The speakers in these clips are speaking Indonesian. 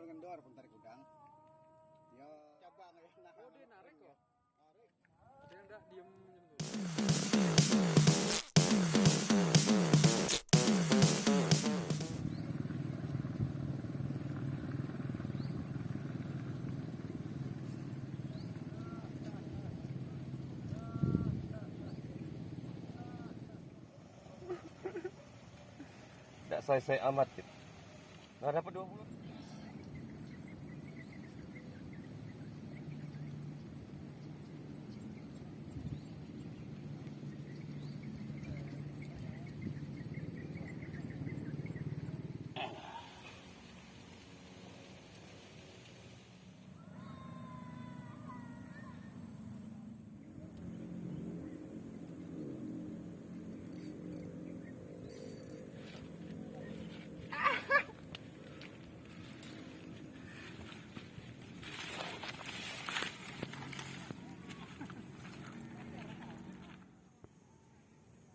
ngendor pun tarik udang. Ya coba nggak nah. Oh dia narik kok. Narik. Dia enggak diem gitu. Tidak saya amat gitu. Nggak dapat 20.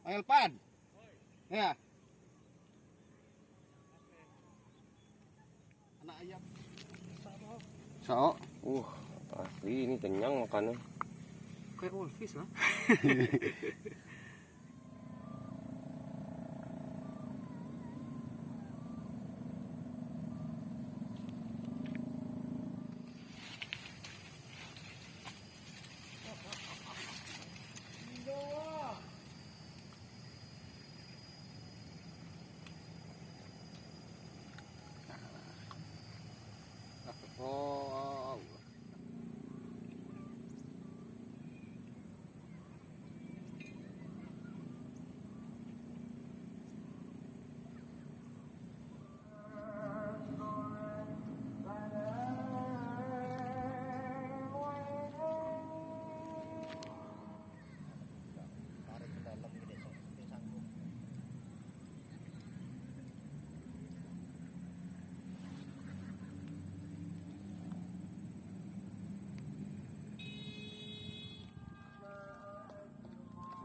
Panggil pan. Ya. Anak ayam. So. Asli ini kenyang makannya. Kayak wolfish lah. Oh. Tarik ke dalam gede sanggup.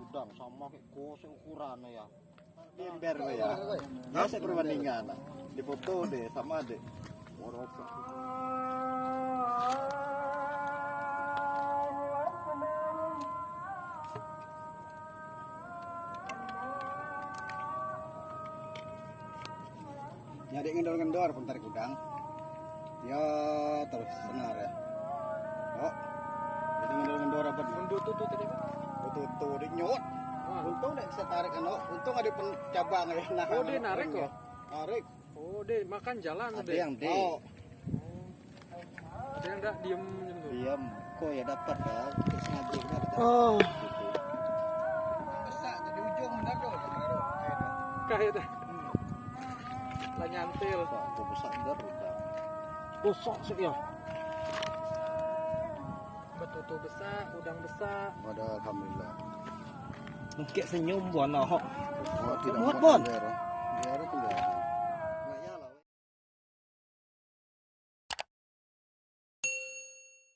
Udang sama kayak kose ukurannya ya. Ember ya. Ya saya perbandingan. Dipoto deh sama deh. Warok. Nyari ngendor-ngendor pun tarik udang. Ya terus benar ya. Oh. Jadi ngendor-ngendor apa nih? Mendut tuh tadi. Tuh di nyot. Untung nek saya tarik untung ada cabang ya. Nah, Oh dia narik kok. Narik. Oh dia makan jalan Ada deh. yang di. Oh. Ada yang enggak diem gitu. Diam. Kok ya dapat ya. Kita sengaja kita dapat. Oh. Besar di ujung mendadak. Kayak dah. Lah nyantil. Kok besar enggak udah. Bosok sih ya. Betutu besar, udang besar. Waduh alhamdulillah. Kayak senyum buat noh. Oh, tidak Muat, muat, Bon. Bon.